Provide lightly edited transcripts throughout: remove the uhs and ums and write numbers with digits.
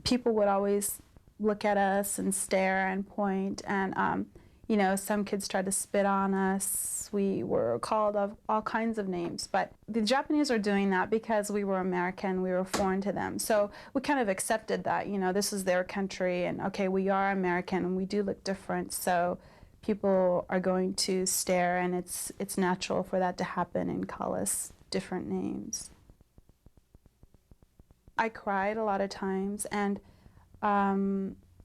people would always look at us and stare and point, and you know, some kids tried to spit on us. We were called all kinds of names, but the Japanese are doing that because we were American, we were foreign to them. So we kind of accepted that, you know, this is their country, and okay, we are American and we do look different, so people are going to stare, and it's natural for that to happen and call us different names. I cried a lot of times, and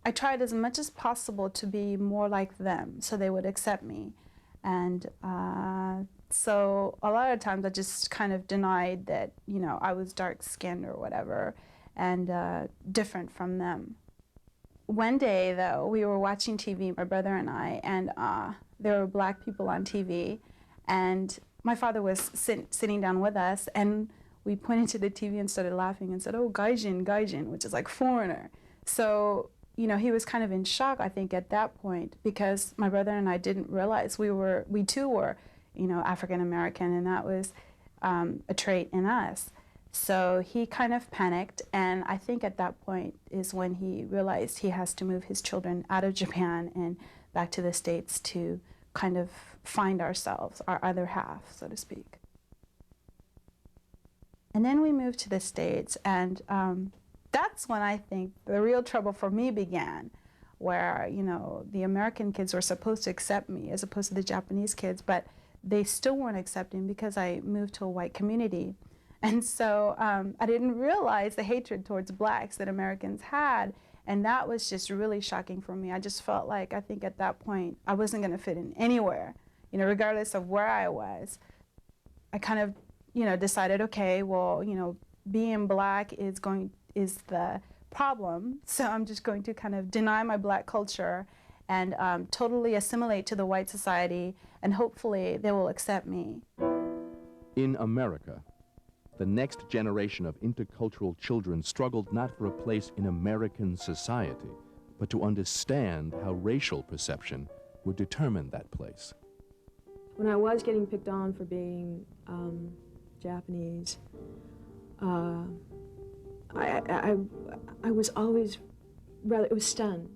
I tried as much as possible to be more like them so they would accept me. And so a lot of times I just kind of denied that, you know, I was dark-skinned or whatever, and different from them. One day, though, we were watching TV, my brother and I, and there were black people on TV, and my father was sitting down with us, and we pointed to the TV and started laughing and said, "Oh, gaijin, gaijin," which is like foreigner. So, you know, he was kind of in shock, I think, at that point, because my brother and I didn't realize we too were, you know, African American, and that was a trait in us. So he kind of panicked, and I think at that point is when he realized he has to move his children out of Japan and back to the States to kind of find ourselves, our other half, so to speak. And then we moved to the States, and that's when I think the real trouble for me began, where, you know, the American kids were supposed to accept me as opposed to the Japanese kids, but they still weren't accepting because I moved to a white community. And so I didn't realize the hatred towards blacks that Americans had, and that was just really shocking for me. I just felt like, I think at that point, I wasn't going to fit in anywhere, you know, regardless of where I was. I kind of, you know, decided, okay, well, you know, being black is the problem, so I'm just going to kind of deny my black culture and totally assimilate to the white society, and hopefully they will accept me. In America, the next generation of intercultural children struggled not for a place in American society, but to understand how racial perception would determine that place. When I was getting picked on for being Japanese, I was always it was stunned.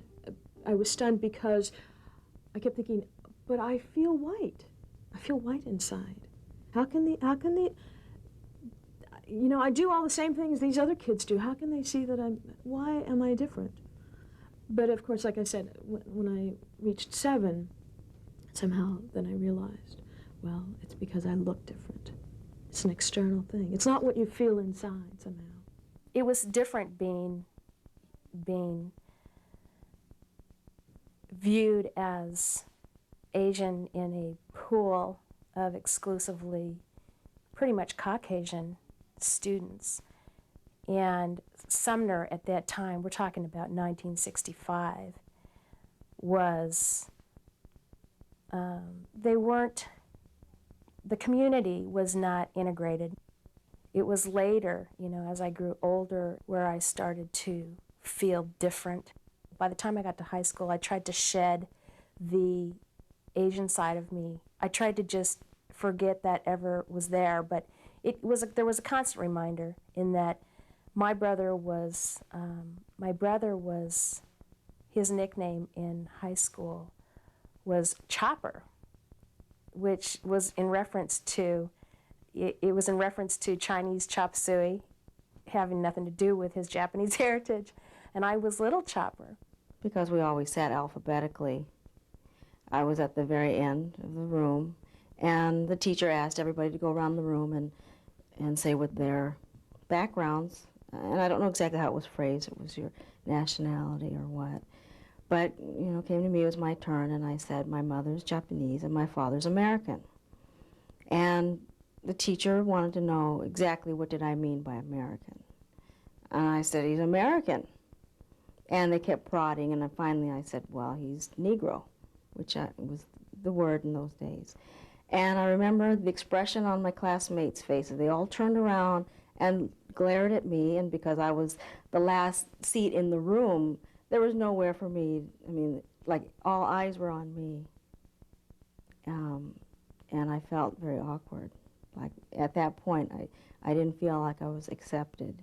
I was stunned because I kept thinking, but I feel white. I feel white inside. How can the, you know, I do all the same things these other kids do. How can they see that why am I different? But of course, like I said, when I reached 7, somehow then I realized, well, it's because I look different. It's an external thing. It's not what you feel inside somehow. It was different being viewed as Asian in a pool of exclusively pretty much Caucasian students. And Sumner at that time, we're talking about 1965, was, the community was not integrated. It was later, you know, as I grew older, where I started to feel different. By the time I got to high school, I tried to shed the Asian side of me. I tried to just forget that ever was there, but there was a constant reminder in that my brother was, his nickname in high school was Chopper, which was in reference to, it was in reference to Chinese chop suey, having nothing to do with his Japanese heritage, and I was Little Chopper. Because we always sat alphabetically, I was at the very end of the room, and the teacher asked everybody to go around the room and say what their backgrounds, and I don't know exactly how it was phrased, it was your nationality or what, but, you know, came to me, it was my turn, and I said, my mother's Japanese and my father's American. And the teacher wanted to know exactly what did I mean by American. And I said, he's American. And they kept prodding, and then finally I said, well, he's Negro, which was the word in those days. And I remember the expression on my classmates' faces. They all turned around and glared at me, and because I was the last seat in the room, there was nowhere for me. I mean, like, all eyes were on me. And I felt very awkward. Like, at that point, I didn't feel like I was accepted.